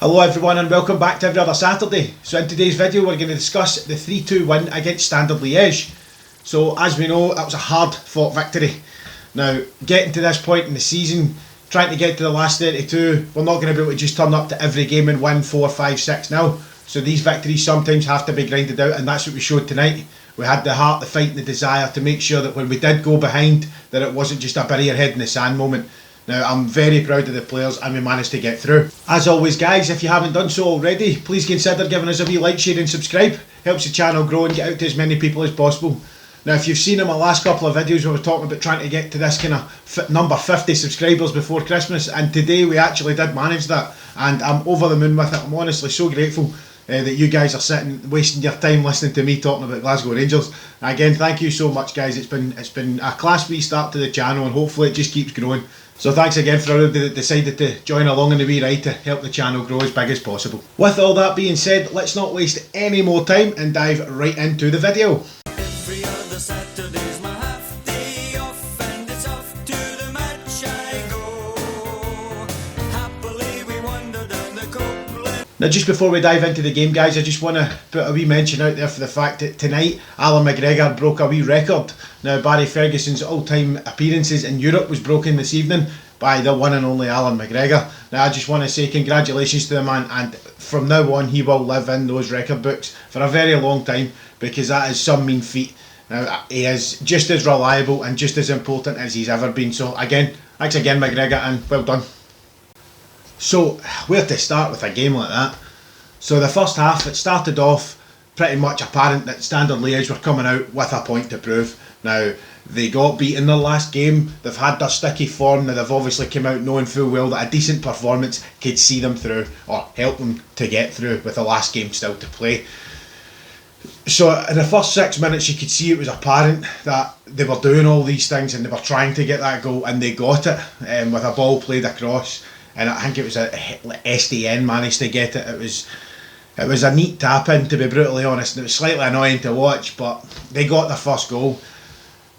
Hello everyone and welcome back to Every Other Saturday. So in today's video we're going to discuss the 3-2 win against Standard Liege. So as we know, that was a hard fought victory. Now getting to this point in the season, trying to get to the last 32, we're not going to be able to just turn up to every game and win 4, 5, 6 0. So these victories sometimes have to be grinded out, and that's what we showed tonight. We had the heart, the fight and the desire to make sure that when we did go behind, that it wasn't just a bury your head in the sand moment. Now, I'm very proud of the players and we managed to get through. As always guys, if you haven't done so already, please consider giving us a wee like, share and subscribe. Helps the channel grow and get out to as many people as possible. Now, if you've seen in my last couple of videos where we're talking about trying to get to this kind of number 50 subscribers before Christmas, and today we actually did manage that, and I'm over the moon with it. I'm honestly so grateful that you guys are sitting wasting your time listening to me talking about Glasgow Rangers. Again, thank you so much guys. It's been a class wee start to the channel and hopefully it just keeps growing. So thanks again for everybody that decided to join along in the wee ride to help the channel grow as big as possible. With all that being said, let's not waste any more time and dive right into the video. Every other Saturday's my half day off, and it's off to the match I go. Happily we wander down the Copeland. Now just before we dive into the game guys, I just want to put a wee mention out there for the fact that tonight Alan McGregor broke a wee record. Now Barry Ferguson's all-time appearances in Europe was broken this evening by the one and only Alan McGregor. Now I just want to say congratulations to the man, and from now on he will live in those record books for a very long time, because that is some mean feat. Now he is just as reliable and just as important as he's ever been. So again, thanks again McGregor and well done. So where to start with a game like that? So the first half, it started off pretty much apparent that Standard Liège were coming out with a point to prove. Now they got beat in their last game, they've had their sticky form, now they've obviously come out knowing full well that a decent performance could see them through or help them to get through with the last game still to play. So in the first 6 minutes you could see it was apparent that they were doing all these things and they were trying to get that goal, and they got it with a ball played across, and I think it was SDN managed to get it. It was a neat tap in, to be brutally honest, and it was slightly annoying to watch, but they got their first goal.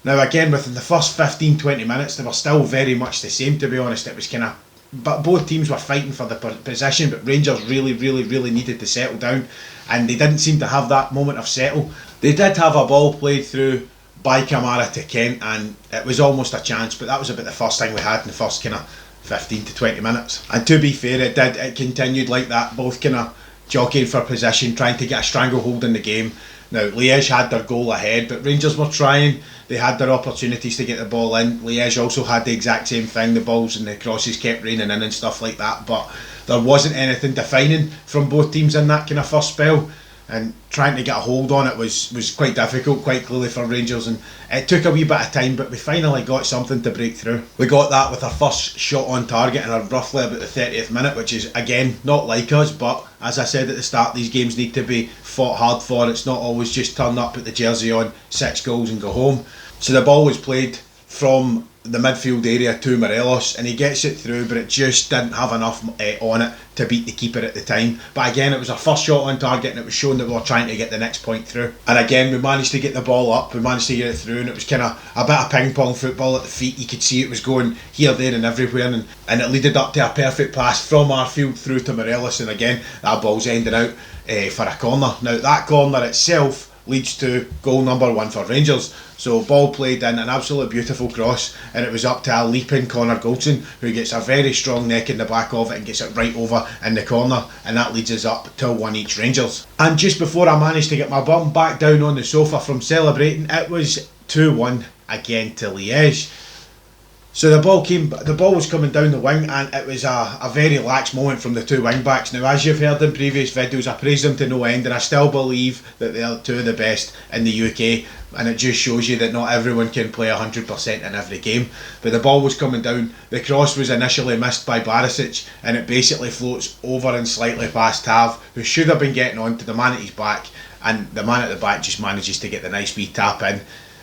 Now again, within the first 15-20 minutes they were still very much the same, to be honest. It was kind of, but both teams were fighting for the position, but Rangers really needed to settle down, and they didn't seem to have that moment of settle. They did have a ball played through by Kamara to Kent, and it was almost a chance, but that was about the first thing we had in the first kind of 15 to 20 minutes. And to be fair, it continued like that, both kind of jockeying for position, trying to get a stranglehold in the game. Now Liège had their goal ahead, but Rangers were trying. They had their opportunities to get the ball in. Liège also had the exact same thing. The balls and the crosses kept raining in and stuff like that, but there wasn't anything defining from both teams in that kind of first spell, and trying to get a hold on it was quite difficult, quite clearly for Rangers, and it took a wee bit of time, but we finally got something to break through. We got that with our first shot on target in roughly about the 30th minute, which is again not like us, but as I said at the start, these games need to be fought hard for. It's not always just turn up, put the jersey on, 6 goals and go home. So the ball was played from the midfield area to Morelos, and he gets it through, but it just didn't have enough on it to beat the keeper at the time. But again, it was our first shot on target, and it was shown that we were trying to get the next point through. And again, we managed to get the ball up, we managed to get it through, and it was kind of a bit of ping pong football at the feet. You could see it was going here, there and everywhere, and it leaded up to a perfect pass from our field through to Morelos, and again that ball's ended out for a corner. Now that corner itself leads to goal number 1 for Rangers. So ball played in, an absolutely beautiful cross, and it was up to a leaping Connor Goldson, who gets a very strong neck in the back of it and gets it right over in the corner, and that leads us up to 1 each Rangers. And just before I managed to get my bum back down on the sofa from celebrating, it was 2-1 again to Liège. So the ball was coming down the wing, and it was a very lax moment from the two wing backs. Now, as you've heard in previous videos, I praise them to no end, and I still believe that they are two of the best in the UK, and it just shows you that not everyone can play 100% in every game. But the ball was coming down, the cross was initially missed by Barisic, and it basically floats over and slightly past Tav, who should have been getting on to the man at his back, and the man at the back just manages to get the nice wee tap in,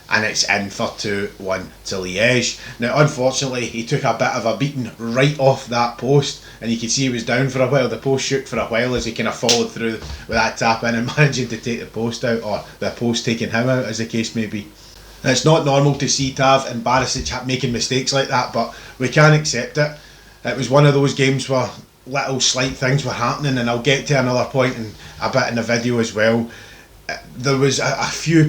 and it's in for 2-1 to Liège. Now unfortunately he took a bit of a beating right off that post, and you can see he was down for a while. The post shook for a while as he kind of followed through with that tap in and managing to take the post out, or the post taking him out as the case may be. And it's not normal to see Tav and Barisic making mistakes like that, but we can accept it. It was one of those games where little slight things were happening, and I'll get to another point in a bit in the video as well. There was a few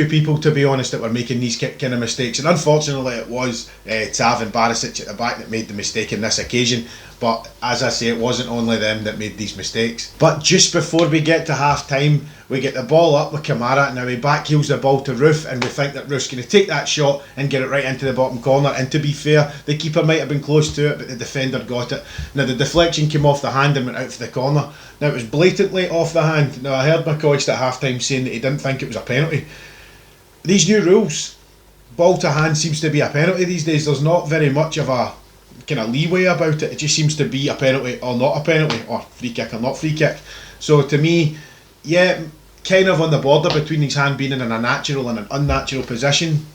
people, to be honest, that were making these kind of mistakes, and unfortunately it was Tav and Barisic at the back that made the mistake in this occasion. But as I say, it wasn't only them that made these mistakes. But just before we get to half time, we get the ball up with Kamara. Now he backheels the ball to Roof, and we think that Roof's going to take that shot and get it right into the bottom corner. And to be fair, the keeper might have been close to it, but the defender got it. Now the deflection came off the hand and went out for the corner. Now it was blatantly off the hand. Now I heard McCoist at half time saying that he didn't think it was a penalty. These new rules, ball to hand seems to be a penalty these days. There's not very much of a kind of leeway about it. It just seems to be a penalty or not a penalty, or free kick or not free kick. So to me, yeah, kind of on the border between his hand being in a natural and an unnatural position.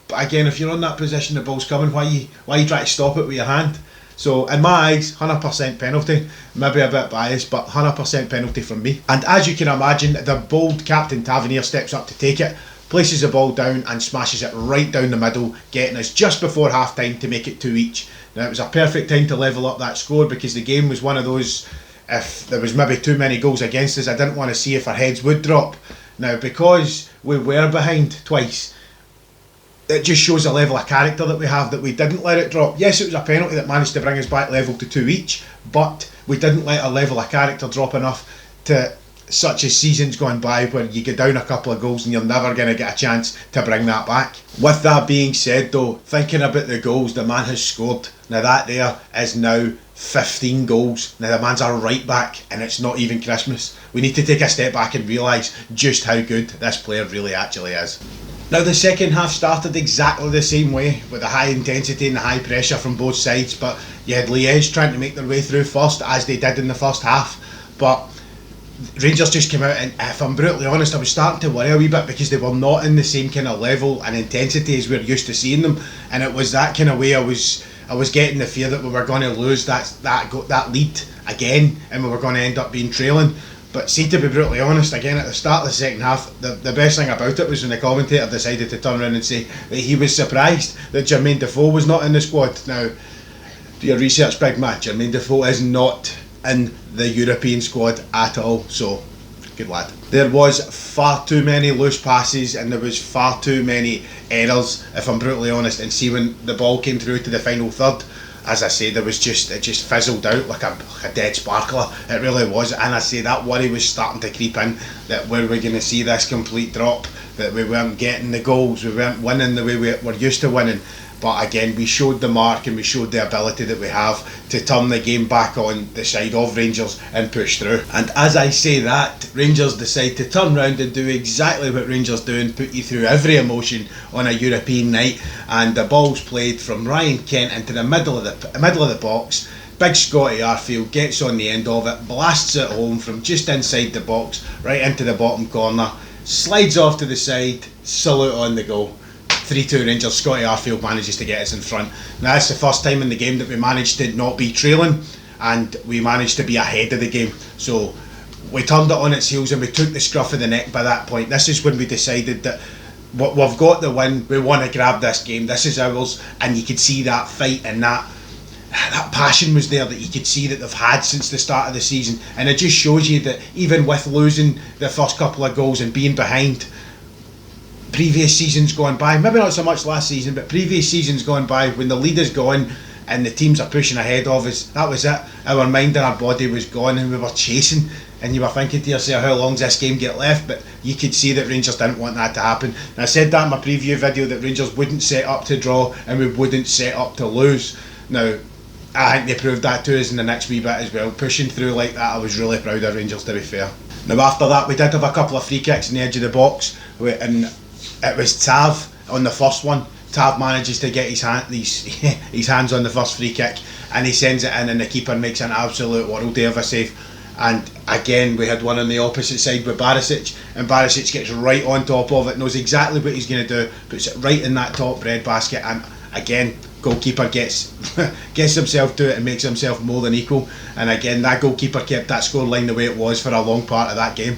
But again, if you're on that position, the ball's coming, why you try to stop it with your hand? So in my eyes, 100% penalty. Maybe a bit biased, but 100% penalty from me. And as you can imagine, the bold Captain Tavernier steps up to take it, places the ball down and smashes it right down the middle, getting us just before half time to make it 2 each. Now it was a perfect time to level up that score, because the game was one of those, if there was maybe too many goals against us, I didn't want to see if our heads would drop. Now because we were behind twice, it just shows the level of character that we have, that we didn't let it drop. Yes, it was a penalty that managed to bring us back level to 2 each, but we didn't let our level of character drop enough to, such as seasons gone by where you get down a couple of goals and you're never going to get a chance to bring that back. With that being said though, thinking about the goals the man has scored, now that there is now 15 goals. Now the man's a right back and it's not even Christmas. We need to take a step back and realise just how good this player really actually is. Now the second half started exactly the same way, with the high intensity and the high pressure from both sides, but you had Liege trying to make their way through first, as they did in the first half, but Rangers just came out, and if I'm brutally honest, I was starting to worry a wee bit, because they were not in the same kind of level and intensity as we're used to seeing them, and it was that kind of way I was getting the fear that we were going to lose that lead again, and we were going to end up being trailing. But see, to be brutally honest, again at the start of the second half, the best thing about it was when the commentator decided to turn around and say that he was surprised that Jermaine Defoe was not in the squad. Now, do your research, big man. Jermaine Defoe is not in the European squad at all, so good lad. There was far too many loose passes and there was far too many errors, if I'm brutally honest. And see, when the ball came through to the final third, as I say, it just fizzled out like a dead sparkler. It really was. And I say that worry was starting to creep in, that were we going to see this complete drop, that we weren't getting the goals, we weren't winning the way we were used to winning. But again, we showed the mark and we showed the ability that we have to turn the game back on the side of Rangers and push through. And as I say that, Rangers decide to turn round and do exactly what Rangers do and put you through every emotion on a European night. And the ball's played from Ryan Kent into the middle of the box. Big Scotty Arfield gets on the end of it, blasts it home from just inside the box, right into the bottom corner, slides off to the side, salute on the goal. 3-2 Rangers. Scotty Arfield manages to get us in front. Now that's the first time in the game that we managed to not be trailing, and we managed to be ahead of the game. So we turned it on its heels and we took the scruff of the neck by that point. This is when we decided that we've got the win, we want to grab this game, this is ours. And you could see that fight and that passion was there, that you could see that they've had since the start of the season. And it just shows you that even with losing the first couple of goals and being behind, previous seasons gone by, maybe not so much last season, but previous seasons gone by, when the lead is gone and the teams are pushing ahead of us, that was it. Our mind and our body was gone and we were chasing, and you were thinking to yourself, how long's this game get left? But you could see that Rangers didn't want that to happen. And I said that in my preview video, that Rangers wouldn't set up to draw and we wouldn't set up to lose. Now I think they proved that to us in the next wee bit as well. Pushing through like that, I was really proud of Rangers, to be fair. Now after that, we did have a couple of free kicks in the edge of the box, and it was Tav on the first one. Tav manages to get his hands on the first free kick, and he sends it in, and the keeper makes an absolute worldie of a save. And again, we had one on the opposite side with Barisic, and Barisic gets right on top of it, knows exactly what he's going to do, puts it right in that top bread basket, and again, goalkeeper gets himself to it and makes himself more than equal. And again, that goalkeeper kept that scoreline the way it was for a long part of that game.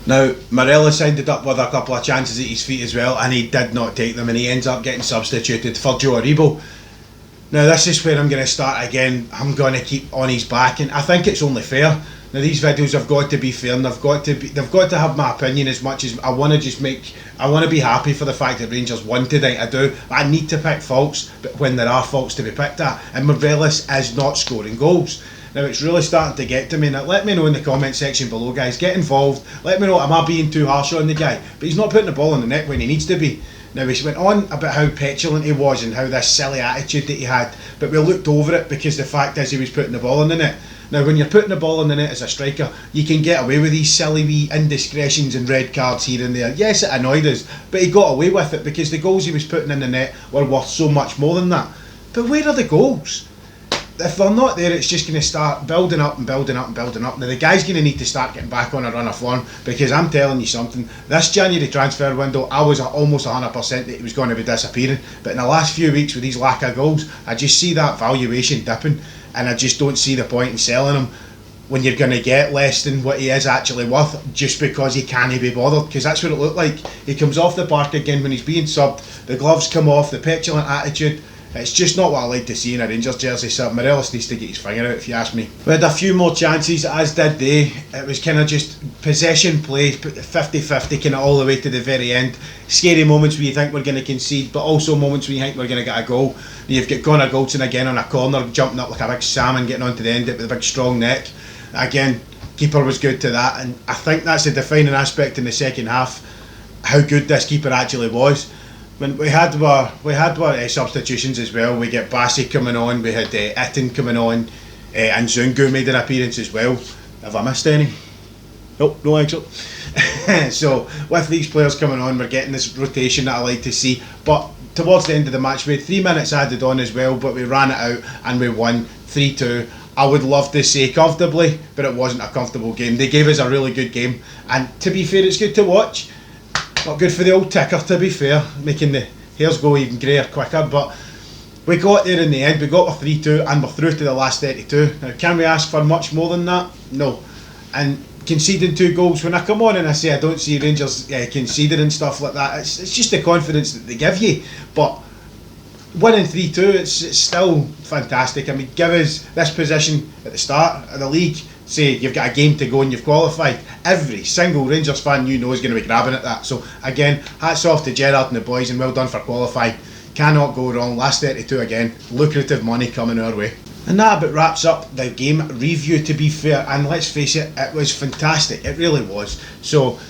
Now, Morelos ended up with a couple of chances at his feet as well, and he did not take them, and he ends up getting substituted for Joe Aribo. Now this is where I'm going to start again. I'm going to keep on his back, and I think it's only fair. Now these videos have got to be fair, and they've got to have my opinion as much as I want to I want to be happy for the fact that Rangers won tonight. I do. I need to pick faults, but when there are faults to be picked at, and Morelos is not scoring goals. Now it's really starting to get to me. Now let me know in the comment section below, guys. Get involved. Let me know, am I being too harsh on the guy? But he's not putting the ball in the net when he needs to be. Now he went on about how petulant he was and how this silly attitude that he had, but we looked over it because the fact is he was putting the ball in the net. Now when you're putting the ball in the net as a striker, you can get away with these silly wee indiscretions and red cards here and there. Yes, it annoyed us, but he got away with it because the goals he was putting in the net were worth so much more than that. But where are the goals? If they're not there, it's just going to start building up and building up and building up. Now the guy's going to need to start getting back on a run of form, because I'm telling you something, this January transfer window, I was almost 100% that he was going to be disappearing, but in the last few weeks with these lack of goals, I just see that valuation dipping, and I just don't see the point in selling him when you're going to get less than what he is actually worth, just because he can't be bothered, because that's what it looked like. He comes off the park again when he's being subbed, the gloves come off, the petulant attitude. It's just not what I like to see in a Rangers jersey, so Morelos needs to get his finger out, if you ask me. We had a few more chances, as did they. It was kind of just possession play, 50-50 kind of all the way to the very end. Scary moments where you think we're going to concede, but also moments where you think we're going to get a goal. You've got Connor Goldson again on a corner, jumping up like a big salmon, getting onto the end of it with a big strong neck. Again, keeper was good to that, and I think that's the defining aspect in the second half, how good this keeper actually was. When we had our substitutions as well. We get Bassi coming on, we had Itten coming on, and Zungu made an appearance as well. Have I missed any? Nope, no think so. So with these players coming on, we're getting this rotation that I like to see. But towards the end of the match, we had 3 minutes added on as well, but we ran it out and we won 3-2. I would love to say comfortably, but it wasn't a comfortable game. They gave us a really good game, and to be fair, it's good to watch. Not good for the old ticker, to be fair, making the hairs go even greyer quicker, but we got there in the end. We got our 3-2 and we're through to the last 32. Now, can we ask for much more than that? No. And conceding 2 goals, when I come on and I say I don't see Rangers conceding and stuff like that, it's just the confidence that they give you. But winning 3-2, it's still fantastic. I mean, give us this position at the start of the league, say you've got a game to go and you've qualified, every single Rangers fan you know is going to be grabbing at that. So again, hats off to Gerrard and the boys, and well done for qualifying. Cannot go wrong. Last 32 again, lucrative money coming our way. And that about wraps up the game review, to be fair, and let's face it, it was fantastic. It really was. So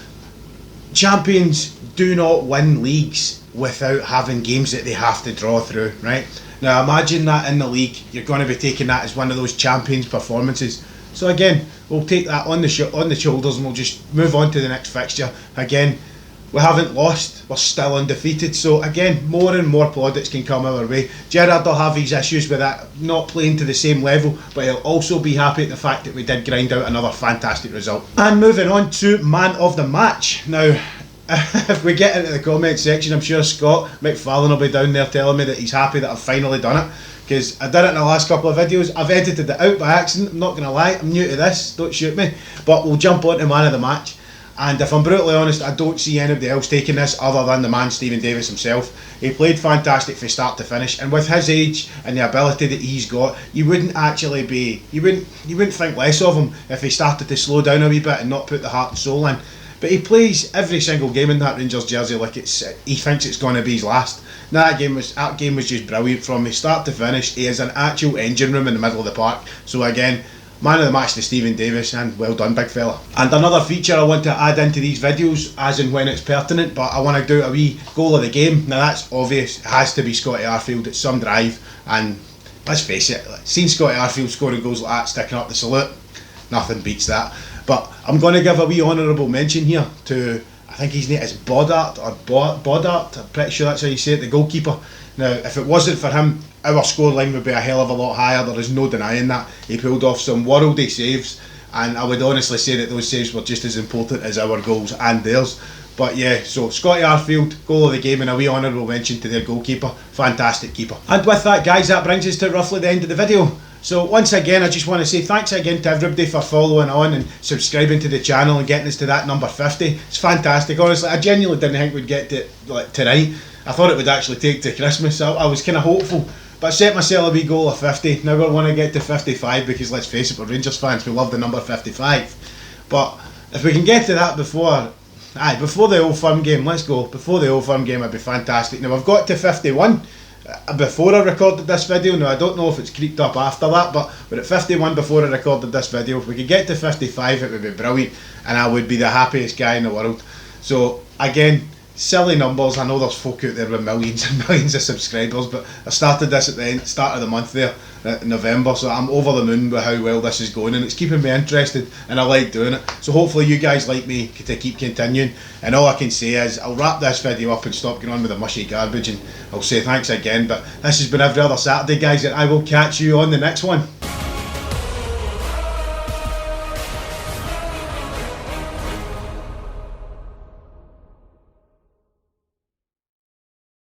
champions do not win leagues without having games that they have to draw through, right? Now imagine that in the league, you're going to be taking that as one of those champions performances. So again, we'll take that on the shoulders, and we'll just move on to the next fixture. Again, we haven't lost, we're still undefeated, so again, more and more plaudits can come our way. Gerrard will have his issues with that not playing to the same level, but he'll also be happy at the fact that we did grind out another fantastic result. And moving on to man of the match. Now, if we get into the comment section, I'm sure Scott McFarlane will be down there telling me that he's happy that I've finally done it, because I did it in the last couple of videos. I've edited it out by accident, I'm not going to lie, I'm new to this, don't shoot me. But we'll jump on to man of the match. And if I'm brutally honest, I don't see anybody else taking this other than the man Stephen Davis himself. He played fantastic from start to finish, and with his age and the ability that he's got, you wouldn't think less of him if he started to slow down a wee bit and not put the heart and soul in. But he plays every single game in that Rangers jersey like he thinks it's going to be his last. That game was just brilliant from start to finish. He is an actual engine room in the middle of the park. So again, man of the match to Stephen Davis, and well done, big fella. And another feature I want to add into these videos, as and when it's pertinent, but I want to do a wee goal of the game. Now that's obvious, it has to be Scotty Arfield. It's some drive, and let's face it, seeing Scotty Arfield scoring goals like that, sticking up the salute, nothing beats that. But I'm going to give a wee honourable mention here to, I think his name is Bodart, I'm pretty sure that's how you say it, the goalkeeper. Now, if it wasn't for him, our scoreline would be a hell of a lot higher. There is no denying that. He pulled off some worldy saves, and I would honestly say that those saves were just as important as our goals and theirs. But yeah, so Scotty Arfield, goal of the game, and a wee honourable mention to their goalkeeper. Fantastic keeper. And with that, guys, that brings us to roughly the end of the video. So once again, I just want to say thanks again to everybody for following on and subscribing to the channel and getting us to that number 50. It's fantastic. Honestly, I genuinely didn't think we'd get to it like tonight. I thought it would actually take to Christmas. I was kind of hopeful, But I set myself a wee goal of 50. Now I want to get to 55 because let's face it, we're Rangers fans, we love the number 55. But if we can get to that before the Old Firm game, let's go. Before the Old Firm game, it'd be fantastic. Now I've got to 51 before I recorded this video. Now I don't know if it's creeped up after that, but we're at 51 before I recorded this video. If we could get to 55, it would be brilliant, and I would be the happiest guy in the world. So again, silly numbers. I know there's folk out there with millions and millions of subscribers, but I started this at the start of the month there, November, so I'm over the moon with how well this is going, and it's keeping me interested, and I like doing it. So hopefully you guys like me to keep continuing, and all I can say is I'll wrap this video up and stop going on with the mushy garbage, and I'll say thanks again. But this has been every other Saturday, guys, and I will catch you on the next one.